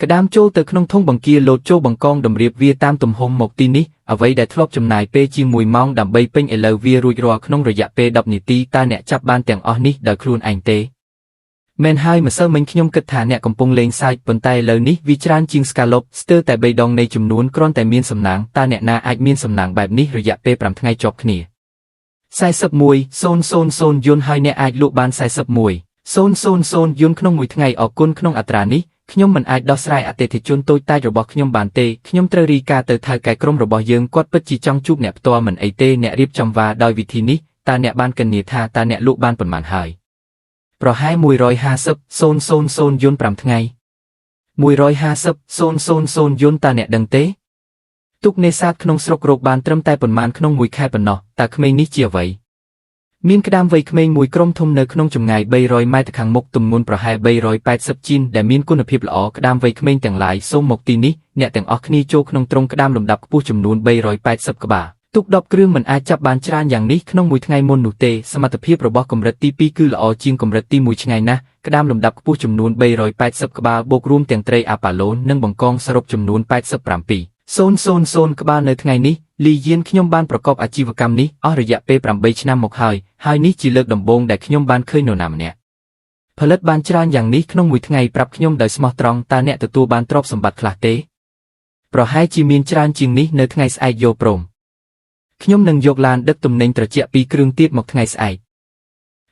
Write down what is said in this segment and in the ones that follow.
ក្តាមចូលទៅក្នុងធុងបង្គាលោតចូលបង្កងតម្រៀបវាតាមទំហំមកទីនេះអ្វីដែលធ្លាប់ចំណាយពេលជាង1ម៉ោងដើម្បីពេញឥឡូវវារួចរាល់ក្នុងរយៈពេល10នាទីតើអ្នកចាប់បានទាំងអស់នេះដោយខ្លួនឯងទេមែនហើយម្សិលមិញខ្ញុំគិតថាអ្នកកំពុងលេងសើចប៉ុន្តែឥឡូវនេះវាច្រើនជាងស្កាឡុបស្ទើរតែ3ដងនៃចំនួនគ្រាន់តែមានសំណាងតើអ្នកណាអាចមានសំណាងបែបនេះរយៈពេល5ថ្ងៃជាប់គ្នា41,000 យួនហើយអ្នកអាចលក់បាន41,000 យួនក្នុងមួយថ្ងៃអរគុណក្នុងអត្រានេះខ្ញុំមិនអាចដោះស្រាយអតិថិជនតូចតាចរបស់ខ្ញុំបានទេខ្ញុំត្រូវរីកាទៅថៅកែក្រុមរបស់យើងគាត់ពិតជាចង់ជួបអ្នកផ្ទាល់មិនអីទេអ្នករៀបចំវ៉ាដោយវិធីនេះតើអ្នកបានកញ្ញាថាតើអ្នកលក់បានប៉ុន្មានហើយប្រហែល150,000 យួន5ថ្ងៃ150,000 យួនតើអ្នកដឹងទេទុកនេសាទក្នុងស្រុករកបានត្រឹមតែប៉ុន្មានក្នុងមួយខែប៉ុណ្ណោះតើក្មេងនេះជាអ្វីមានក្តាមវ័យក្មេងមួយក្រុមធំនៅក្នុងចម្ងាយ300ម៉ែត្រខាងមុខទម្ងន់ប្រហែល380 ជីនដែលមានគុណភាពល្អក្តាមវ័យក្មេងទាំងឡាយសូមមកទីនេះអ្នកទាំងអស់គ្នាចូលក្នុងទ្រុងក្តាមលំដាប់ខ្ពស់ចំនួន380ក្បាលទុក10គ្រឿងមិនអាចចាប់បានច្រើនយ៉ាងនេះក្នុងមួយថ្ងៃមុននោះទេសមត្ថភាពរបស់កម្រិតទី2គឺល្អជាងកម្រិតទី1ឆ្ងាយណាស់ក្តាមលំដាប់ខ្ពស់ចំនួន380ក្បាលបូករួមទាំងត្រីអាប៉ាឡូននិងបង្កងសរុបចំនួន87,000 ក្បាលនៅថ្ងៃនេះលីយានខ្ញុំបានប្រកបអាជីវកម្មនេះអស់រយៈពេល8ឆ្នាំមកហើយនេះជាលើកដំបូងដែលខ្ញុំបានឃើញនរណាម្នាក់ផលិតបានច្រើនយ៉ាងនេះក្នុងមួយថ្ងៃប្រាប់ខ្ញុំដោយស្មោះត្រង់តើអ្នកទទួលបានទ្រព្យសម្បត្តិខ្លះទេប្រហែលជាមានច្រើនជាងនេះនៅថ្ងៃស្អែកយកព្រមខ្ញុំនឹងយកឡានដឹកទំនិញត្រជាក់2គ្រឿងទៀតមកថ្ងៃស្អែក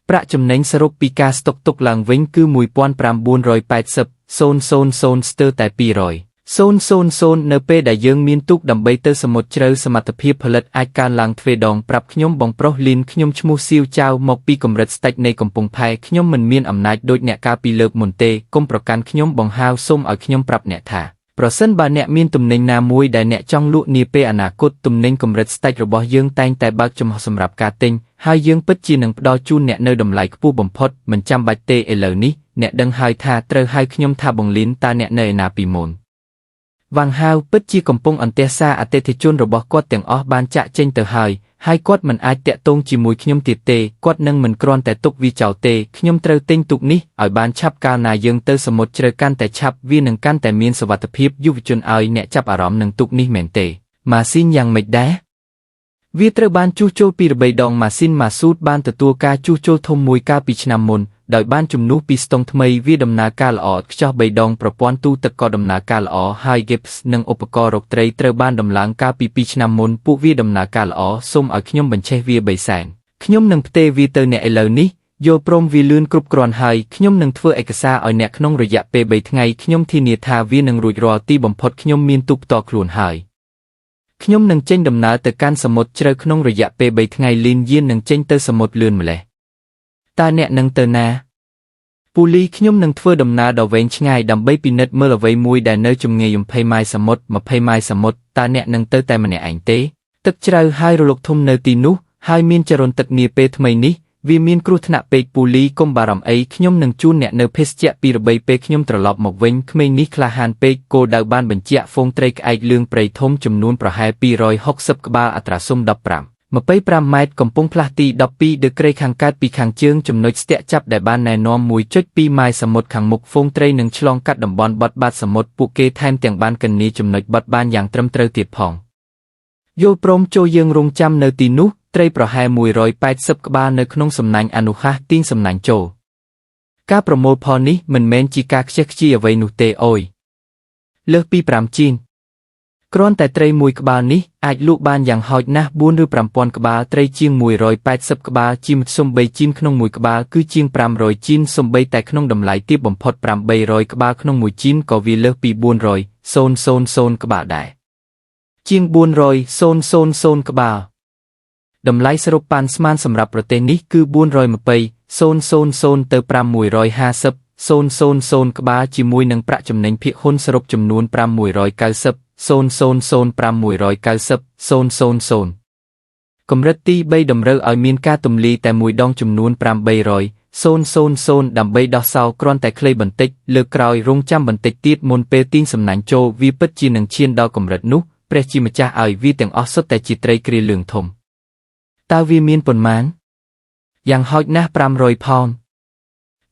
ប្រាក់ចំណេញសរុបពីការស្តុកទុកឡើងវិញគឺ1,980,000 ស្ទើរតែ200,000នៅពេលដែលយើងមានទូកដើម្បីទៅសមុទ្រជ្រៅសមត្ថភាពផលិតអាចកើនឡើងទ្វេដងប្រាប់ខ្ញុំបងប្រុសលីនខ្ញុំឈ្មោះសៀវចៅមកពីកម្រិតស្ដេចនៃកំពង់ផែខ្ញុំមិនមានអំណាចដូចអ្នកកាលពីលើកមុនទេកុំប្រកាន់ខ្ញុំបង្ហើរសូមឲ្យខ្ញុំប្រាប់អ្នកថាប្រសិនបើអ្នកមានទំនិញណាមួយដែលអ្នកចង់លក់នាពេលអនាគតទំនិញកម្រិតស្ដេចរបស់យើងតែងតែបើកចំហសម្រាប់ការទិញហើយយើងពិតជានឹងផ្ដល់ជូនអ្នកនៅតម្លៃខ្ពស់បំផុតមិនចាំបាច់ទេឥឡូវនេះអ្នកដឹងហើយថាត្រូវហៅខ្ញុំថាបងលីនតើអ្នកនៅឯណាពីមុនវ៉ាងហាវពិតជាកំពុងអន្ទះសារអតិថិជនរបស់គាត់ទាំងអស់បានចាក់ចេញទៅហើយគាត់មិនអាចតាក់ទងជាមួយខ្ញុំទៀតទេគាត់នឹងមិនគ្រាន់តែទុកវាចោលទេខ្ញុំត្រូវទិញទូកនេះឲ្យបានឆាប់កាលណាយើងទៅសមុទ្រជ្រៅកាន់តែឆាប់វានឹងកាន់តែមានសុវត្ថិភាពយុវជនឲ្យអ្នកចាប់អារម្មណ៍នឹងទូកនេះមែនទេម៉ាស៊ីនយ៉ាងម៉េចដែរវាត្រូវបានជួសជុលពីរបីដងម៉ាស៊ីនម៉ាស៊ូតបានទទួលការជួសជុលធំមួយកាលពីឆ្នាំមុនដោយបានជំនួសពីស្ទង់ថ្មីវាដំណើរការល្អឥតខ្ចោះ3ដងប្រព័ន្ធទូទឹកក៏ដំណើរការល្អហើយ Gips និងឧបករណ៍រកត្រីត្រូវបានដំឡើងកាលពី2ឆ្នាំមុនពួកវាដំណើរការល្អសូមឲ្យខ្ញុំបញ្ឆេះវា300,000ខ្ញុំនឹងផ្ទេរវាទៅអ្នកឥឡូវនេះយល់ព្រមវាលឿនគ្រប់គ្រាន់ហើយខ្ញុំនឹងធ្វើឯកសារឲ្យអ្នកក្នុងរយៈពេល3ថ្ងៃខ្ញុំធានាថាវានឹងរួចរាល់ទីបំផុតខ្ញុំមានទូកផ្ទាល់ខ្លួនហើយខ្ញុំនឹងចេញដំណើរទៅកាន់សមុទ្រជ្រៅក្នុងរយៈពេល3ថ្ងៃលីនយាននឹងចេញទៅសមុទ្រលឿនម្លេះតើអ្នកនឹងទៅណាពូលីខ្ញុំនឹងធ្វើដំណើរដ៏វែងឆ្ងាយដើម្បីពិនិត្យមើលអ្វីមួយដែលនៅចម្ងាយ20ម៉ាយសមុទ្រ20ម៉ាយសមុទ្រតើអ្នកនឹងទៅតែម្នាក់ឯងទេទឹកជ្រៅហើយរលកធំនៅទីនោះហើយមានចរន្តទឹកនាពេលថ្មីនេះវាមានគ្រោះថ្នាក់ពេកពូលីកុំបារម្ភអីខ្ញុំនឹងជូនអ្នកនៅភេសជ្ជៈពីរបីពេលខ្ញុំត្រឡប់មកវិញក្មេងនេះក្លាហានពេកគោលដៅបានបញ្ជាក់ហ្វូងត្រីក្អែកលឿងព្រៃធំចំនួនប្រហែល260ក្បាលអត្រាសុំ15 ម៉ែត្រកំពុងផ្លាស់ទី12ដឺក្រេខាងកើតពីខាងជើងចំណុចស្ទាក់ចាប់ដែលបានណែនាំ 1.2 ម៉ាយសមុទ្រខាងមុខហ្វូងត្រីនឹងឆ្លងកាត់តំបន់បត់បាតសមុទ្រពួកគេថែមទាំងបានកញ្ញាចំណុចបត់បានយ៉ាងត្រឹមត្រូវទៀតផងយល់ព្រមចូលយើងរងចាំនៅទីនោះត្រីប្រហែល180ក្បាលនៅក្នុងសំណាញ់អនុហាសទាញសំណាញ់ចូលការប្រមូលផលនេះមិនមែនជាការខ្ជិះខ្ជាយអ្វីនោះទេអូយលើសពី5ជីនគ្រាន់តែត្រីមួយក្បាលនេះអាចលក់បានយ៉ាងហោចណាស់4ឬ5,000ក្បាលត្រីជាង180ក្បាលជីមសំបីជីនក្នុងមួយក្បាលគឺជាង500ជីនសំបីតែក្នុងតម្លៃទាបបំផុត800ក្បាលក្នុងមួយជីនក៏វាលើសពី400,000ក្បាលដែរជាង400,000ក្បាលតម្លៃសរុបប៉ាន់ស្មានសម្រាប់ប្រទេសនេះគឺ420,000ទៅ550,000ក្បាលជាមួយនឹងប្រាក់ចំណេញភាគហ៊ុនសរុបចំនួន590,000,090,000កម្រិតទី3តម្រូវឲ្យមានការទម្លាយតែមួយដងចំនួន800,000ដើម្បីដោះសោគ្រាន់តែខ្លីបន្តិចលើកក្រោយរងចាំបន្តិចទៀតមុនពេលទាញសំណាញ់ចូលវាពិតជានឹងឈានដល់កម្រិតនោះព្រះជាម្ចាស់ឲ្យវាទាំងអស់សុទ្ធតែជាត្រីគ្រាលឿងធំតើវាមានប៉ុន្មានយ៉ាងហោចណាស់500ផោន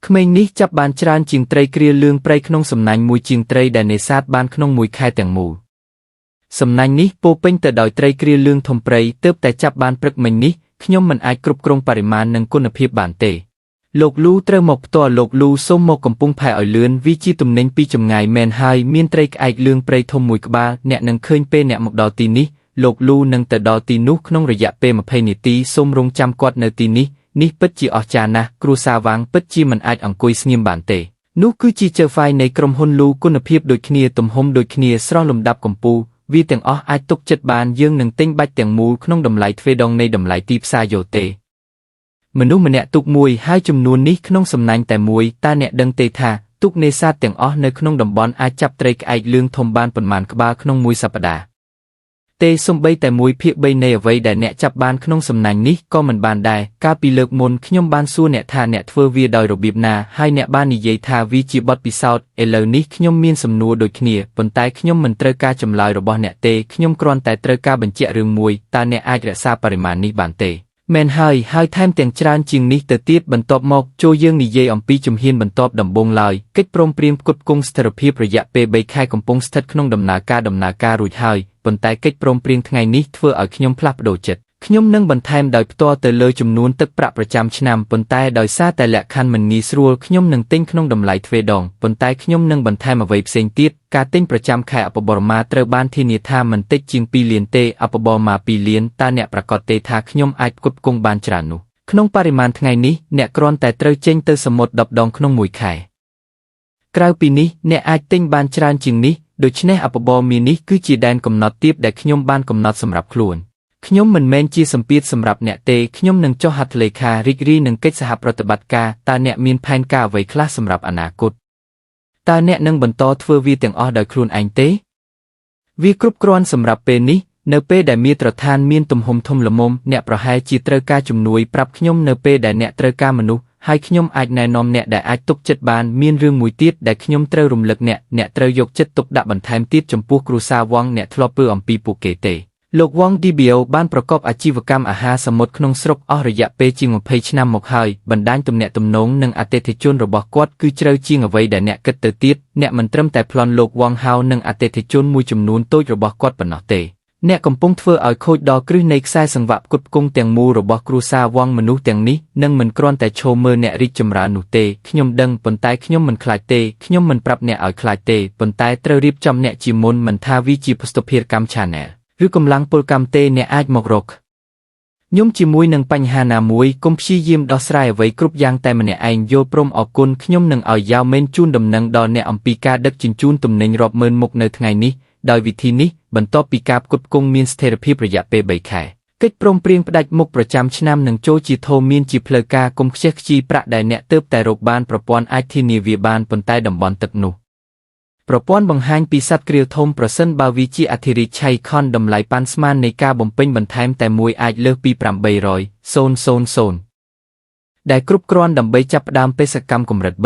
ក្មេងនេះចាប់បានច្រើនជាងត្រីគ្រាលឿងព្រៃក្នុងសំណាញ់មួយជាងត្រីដែលនេសាទបានក្នុងមួយខែទាំងមូលសំណាញ់នេះពោពេញទៅដោយត្រីគ្រាលឿងធំព្រៃទើបតែចាប់បានព្រឹកមិញនេះខ្ញុំមិនអាចគ្រប់គ្រងបរិមាណនិងគុណភាពបានទេលោកលូត្រូវមកផ្ទាល់លោកលូសូមមកកំពុងផែឲ្យលឿនវាជាទំនិញពីចម្ងាយមែនហើយមានត្រីក្អែកលឿងព្រៃធំមួយក្បាលអ្នកនឹងឃើញពេលអ្នកមកដល់ទីនេះលោកលូនឹងទៅដល់ទីនោះក្នុងរយៈពេល20នាទីសូមរងចាំគាត់នៅទីនេះនេះពិតជាអស្ចារ្យណាស់គ្រួសារវាងពិតជាមិនអាចអង្គុយស្ងៀមបានទេនោះគឺជាជើហ្វាយនៃក្រុមហ៊ុនលូគុណភាពដូចគ្នាទំហំដូចគ្នាស្រស់លំដាប់កម្ពស់វាទាំងអស់អាចទុកចិត្តបានយើងនឹងទិញបាច់ទាំងមូលក្នុងតម្លៃទ្វេដងនៃតម្លៃទីផ្សារយោទេមនុស្សម្នាក់ទុកមួយហើយចំនួននេះក្នុងសំណាញ់តែមួយតើអ្នកដឹងទេថាទុកនេសាទទាំងអស់នៅក្នុងតំបន់អាចចាប់ត្រីក្អែកលឿងធំបានប៉ុន្មានក្បាលក្នុងមួយសប្តាហ៍ទេសំបីតែ1/3នៃអ្វីដែលអ្នកចាប់បានក្នុងសំណាញ់នេះក៏មិនបានដែរកាលពីលើកមុនខ្ញុំបានសួរអ្នកថាអ្នកធ្វើវាដោយរបៀបណាហើយអ្នកបាននិយាយថាវាជាបទពិសោធន៍ឥឡូវនេះខ្ញុំមានសំណួរដូចគ្នាប៉ុន្តែខ្ញុំមិនត្រូវការចម្លើយរបស់អ្នកទេខ្ញុំគ្រាន់តែត្រូវការបញ្ជាក់រឿងមួយតើអ្នកអាចរក្សាបរិមាណនេះបានទេមែនហើយថែមទាំងច្រើនជាងនេះទៅទៀតបន្ទាប់មកចូលយើងនិយាយអំពីជំហានបន្ទាប់ដំបូងឡើយកិច្ចព្រមព្រៀងផ្គត់ផ្គង់ស្ថិរភាពរយៈពេល3ខែកំពុងស្ថិតក្នុងដំណើរការរួចហើយប៉ុន្តែកិច្ចព្រមព្រៀងថ្ងៃនេះធ្វើឲ្យខ្ញុំផ្លាស់ប្ដូរចិត្តខ្ញុំនឹងបន្ថែមដោយផ្ទាល់ទៅលើចំនួនទឹកប្រាក់ប្រចាំឆ្នាំប៉ុន្តែដោយសារតែលក្ខខណ្ឌមិនងាយស្រួលខ្ញុំនឹងទិញក្នុងតម្លៃទ្វេដងប៉ុន្តែខ្ញុំនឹងបន្ថែមអ្វីផ្សេងទៀតការទិញប្រចាំខែអបបរមាត្រូវបានធានាថាមិនតិចជាង2លានទេអបបរមា2លានតើអ្នកប្រកាសទេថាខ្ញុំអាចផ្គត់ផ្គង់បានច្រើននោះក្នុងបរិមាណថ្ងៃនេះអ្នកគ្រាន់តែត្រូវចេញទៅសមុទ្រ10ដងក្នុងមួយខែក្រៅពីនេះអ្នកអាចទិញបានច្រើនជាងនេះដូច្នេះអបបរមានេះគឺជាដែនកំណត់ទាបដែលខ្ញុំបានកំណត់សម្រាប់ខ្លួនខ្ញុំមិនមែនជាសម្ពាធសម្រាប់អ្នកទេខ្ញុំនឹងចុះហត្ថលេខារីករាយនឹងកិច្ចសហប្រតិបត្តិការតើអ្នកមានផែនការអ្វីខ្លះសម្រាប់អនាគតតើអ្នកនឹងបន្តធ្វើវាទាំងអស់ដោយខ្លួនឯងទេវាគ្រប់គ្រាន់សម្រាប់ពេលនេះនៅពេលដែលមាត្រដ្ឋានមានទំហំធំល្មមអ្នកប្រហែលជាត្រូវការជំនួយប្រាប់ខ្ញុំនៅពេលដែលអ្នកត្រូវការមនុស្សហើយខ្ញុំអាចណែនាំអ្នកដែលអាចទុកចិត្តបានមានរឿងមួយទៀតដែលខ្ញុំត្រូវរំលឹកអ្នកត្រូវយកចិត្តទុកដាក់បន្ថែមទៀតចំពោះគ្រួសារវងអ្នកធ្លាប់ពើអំពីពួកគេទេលោកវងឌីបៀវបានប្រកបអាជីវកម្មអាហារសមុទ្រក្នុងស្រុកអស់រយៈពេលជាង20ឆ្នាំមកហើយបណ្ដាញទំនាក់ទំនងនិងអតិថិជនរបស់គាត់គឺជ្រៅជាងអ្វីដែលអ្នកគិតទៅទៀតអ្នកមិនត្រឹមតែប្លន់លោកវងហៅនិងអតិថិជនមួយចំនួនតូចរបស់គាត់ប៉ុណ្ណោះទេអ្នកកំពុងធ្វើឲ្យខូចដល់គ្រឹះនៃខ្សែសង្វាក់ផ្គត់ផ្គង់ទាំងមូលរបស់គ្រួសារវងមនុស្សទាំងនេះនឹងមិនគ្រាន់តែឈរមើលអ្នករីកចម្រើននោះទេខ្ញុំដឹងប៉ុន្តែខ្ញុំមិនខ្លាចទេខ្ញុំមិនប្រាប់អ្នកឲ្យខ្លាចទេប៉ុន្តែត្រូវរៀបចំអ្នកជាមុនមិនថាវាជាភស្តុភារកម្ម Channel ឬកម្លាំងពលកម្មទេអ្នកអាចមករកខ្ញុំជាមួយនឹងបញ្ហាណាមួយកុំព្យាយាមដោះស្រាយអ្វីគ្រប់យ៉ាងតែម្នាក់ឯងយល់ព្រមអរគុណខ្ញុំនឹងឲ្យយ៉ាវម៉េនជូនដំណឹងដល់អ្នកអំពីការដឹកជញ្ជូនទំនិញរាប់ម៉ឺនមុខនៅថ្ងៃនេះដោយវិធីនេះបន្ទាប់ពីការផ្គត់ផ្គង់មានស្ថិរភាពរយៈពេល3ខែកិច្ចព្រមព្រៀងផ្ដាច់មុខប្រចាំឆ្នាំនឹងចូលជាធំមានជាផ្លូវការកុំខ្ជះខ្ជាយប្រាក់ដែលអ្នកទើបតែរកបានប្រព័ន្ធអាចធានាវាបានប៉ុន្តែតំបន់ទឹកនោះប្រព័ន្ធបង្ហាញពីសត្វក្រៀលធំប្រសិនបើវាជាអធិរាជឆៃខនតម្លៃប៉ាន់ស្មាននៃការបំពេញបន្ថែមតែមួយអាចលើសពី800,000ដែលគ្រប់គ្រាន់ដើម្បីចាប់ផ្ដើមបេសកកម្មកម្រិត3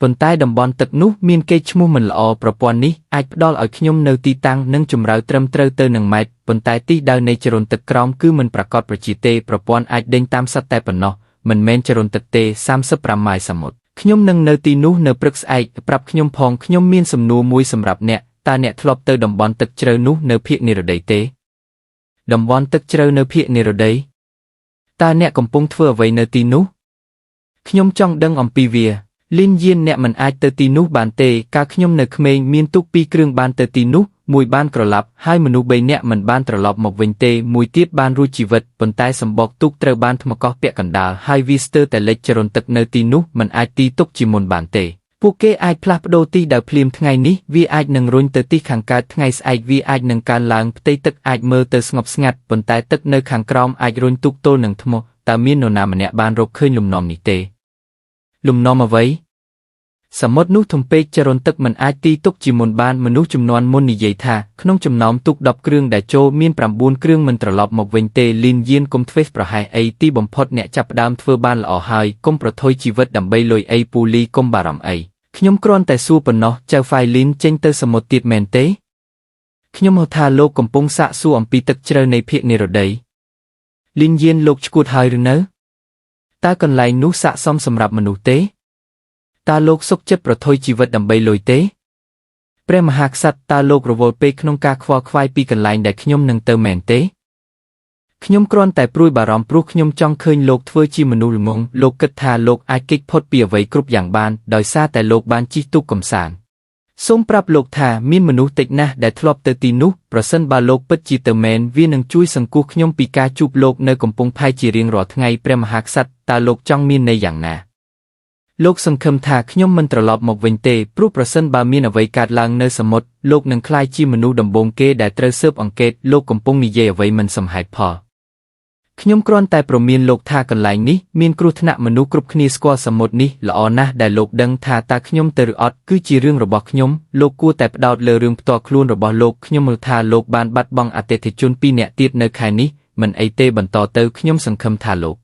ប៉ុន្តែតំបន់ទឹកនោះមានកេរ្តិ៍ឈ្មោះមិនល្អប្រព័ន្ធនេះអាចផ្ដល់ឲ្យខ្ញុំនៅទីតាំងនិងជម្រៅត្រឹមត្រូវទៅនឹងម៉ែត្រប៉ុន្តែទិសដៅនៃចរន្តទឹកក្រោមគឺមិនប្រាកដប្រជាទេប្រព័ន្ធអាចដេញតាមសត្វតែប៉ុណ្ណោះមិនមែនចរន្តទឹកទេ35ម៉ាយសមុទ្រខ្ញុំនឹងនៅទីនោះនៅព្រឹកស្អែកប្រាប់ខ្ញុំផងខ្ញុំមានសំណួរមួយសម្រាប់អ្នកតើអ្នកធ្លាប់ទៅតំបន់ទឹកជ្រៅនោះនៅភាគនិរតីទេតំបន់ទឹកជ្រៅនៅភាគនិរតីតើអ្នកកំពុងធ្វើអ្វីនៅទីនោះខ្ញុំចង់ដឹងអំពីវាលីនយានអ្នកមិនអាចទៅទីនោះបានទេកាលខ្ញុំនៅក្មេងមានទូក2គ្រឿងបានទៅទីនោះមួយបានក្រឡាប់ហើយមនុស្ស3នាក់មិនបានត្រឡប់មកវិញទេមួយទៀតបានរួចជីវិតប៉ុន្តែសម្បកទូកត្រូវបានថ្មកោះពាក់កណ្ដាលហើយវាស្ទើរតែលិចចរន្តទឹកនៅទីនោះមិនអាចទីទុកជាមុនបានទេពួកគេអាចផ្លាស់ប្ដូរទីដោយភ្លាមថ្ងៃនេះវាអាចនឹងរុញទៅទីខាងកើតថ្ងៃស្អែកវាអាចនឹងកើនឡើងផ្ទៃទឹកអាចមើលទៅស្ងប់ស្ងាត់ប៉ុន្តែទឹកនៅខាងក្រោមអាចរុញទូកទល់នឹងថ្មតើមាននរណាម្នាក់បានរកឃើញលំនាំនេះទេលំនាំអ្វីសមុទ្រនោះធំពេកចរន្តទឹកមិនអាចទីទុកជាមុនបានមនុស្សជំនាន់មុននិយាយថាក្នុងចំណោមទូក10គ្រឿងដែលចូលមាន9គ្រឿងមិនត្រឡប់មកវិញទេលីនយានកុំធ្វេសប្រហែសអីទីបំផុតអ្នកចាប់ផ្ដើមធ្វើបានល្អហើយកុំប្រថុយជីវិតដើម្បីលុយអីពូលីកុំបារម្ភអីខ្ញុំគ្រាន់តែសួរប៉ុណ្ណោះចៅហ្វាយលីនចេញទៅសមុទ្រទៀតមែនទេខ្ញុំហៅថាលោកកំពុងសាកសួរអំពីទឹកជ្រៅនៃភាគនិរតីលីនយានលោកឈួតហើយឬនៅតើកន្លែងនោះស័ក្តិសមសម្រាប់មនុស្សទេ តើលោកសុខចិត្តប្រថុយជីវិតដើម្បីលុយទេព្រះមហាក្សត្រតើលោករវល់ពេកក្នុងការខ្វល់ខ្វាយពីកន្លែងដែលខ្ញុំនឹងទៅមែនទេខ្ញុំគ្រាន់តែព្រួយបារម្ភព្រោះខ្ញុំចង់ឃើញលោកធ្វើជាមនុស្សល្ងង់លោកគិតថាលោកអាចគេចផុតពីអ្វីគ្រប់យ៉ាងបានដោយសារតែលោកបានជិះទូកកម្សាន្តសូមប្រាប់លោកថាមានមនុស្សតិចណាស់ដែលធ្លាប់ទៅទីនោះប្រសិនបើលោកពិតជាទៅមែនវានឹងជួយសង្គ្រោះខ្ញុំពីការជួបលោកនៅកំពង់ផែជារៀងរាល់ថ្ងៃព្រះមហាក្សត្រតើលោកចង់មានន័យយ៉ាងណាលោកសង្ឃឹមថាខ្ញុំមិនត្រឡប់មកវិញទេព្រោះប្រសិនបើមានអ្វីកើតឡើងនៅសមុទ្រលោកនឹងក្លាយជាមនុស្សដំបូងគេដែលត្រូវស៊ើបអង្កេតលោកកំពុងនិយាយអ្វីមិនសមហេតុផលខ្ញុំគ្រាន់តែព្រមានលោកថាកន្លែងនេះមានគ្រោះថ្នាក់មនុស្សគ្រប់គ្នាស្គាល់សមុទ្រនេះល្អណាស់ដែលលោកដឹងថាតើខ្ញុំទៅឬអត់គឺជារឿងរបស់ខ្ញុំលោកគួរតែផ្ដោតលើរឿងផ្ទាល់ខ្លួនរបស់លោកខ្ញុំមើលថាលោកបានបាត់បង់អតិថិជន2នាក់ទៀតនៅខែនេះមិនអីទេបន្តទៅខ្ញុំសង្ឃឹមថាលោក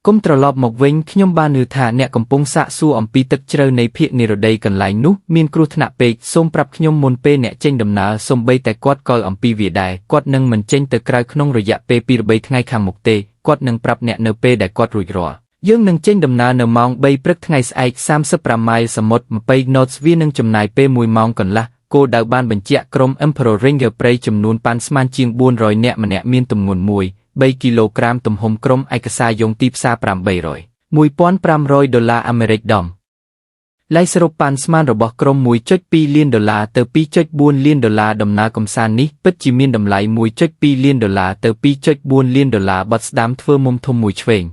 គុំត្រឡប់មកវិញខ្ញុំបានឮថាអ្នកកំពុងសាកសួរអំពីទឹកជ្រៅនៃភាគនិរតីកន្លែងនោះមានគ្រោះថ្នាក់ពេកសូមប្រាប់ខ្ញុំមុនពេលអ្នកចេញដំណើរសូម្បីតែគាត់ក៏អំពីវាដែរគាត់នឹងមិនចេញទៅក្រៅក្នុងរយៈពេល2-3ថ្ងៃខាងមុខទេគាត់នឹងប្រាប់អ្នកនៅពេលដែលគាត់រួចរាល់យើងនឹងចេញដំណើរនៅម៉ោង3ព្រឹកថ្ងៃស្អែក35ម៉ាយល៍សមុទ្រ20 knots វានឹងចំណាយពេល1ម៉ោងកន្លះគោលដៅបានបញ្ជាក់ក្រុម Emperor Ranger ព្រៃចំនួនប៉ាន់ស្មានជាង400នាក់ម្នាក់មានទម្ងន់3គីឡូក្រាមទំហំក្រុមឯកសារយោងទីផ្សារ$800 $1,500 អាមេរិកដុល្លារឡៃសរុបប៉ាន់ស្មានរបស់ក្រុម$1.2 លានទៅ$2.4 លានដំណើរកម្សាន្តនេះពិតជាមានតម្លៃ$1.2 លានទៅ$2.4 លានបត់ស្ដាមធ្វើមុំធំមួយឆ្វេង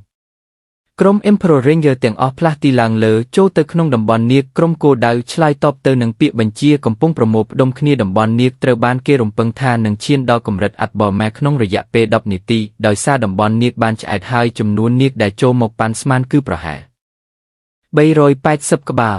ក្រុម Emperor Ranger ទាំងអស់ផ្លាស់ទីឡើងលើចូលទៅក្នុងតំបន់នាគក្រុមគោលដៅឆ្លើយតបទៅនឹងពាក្យបញ្ជាកំពុងប្រមូលផ្ដុំគ្នាតំបន់នាគត្រូវបានគេរំពឹងថានឹងឈានដល់កម្រិតអាត់បលម៉ែក្នុងរយៈពេល10នាទីដោយសារតំបន់នាគបានឆ្អែតហើយចំនួននាគដែលចូលមកប៉ាន់ស្មានគឺប្រហែល380ក្បាល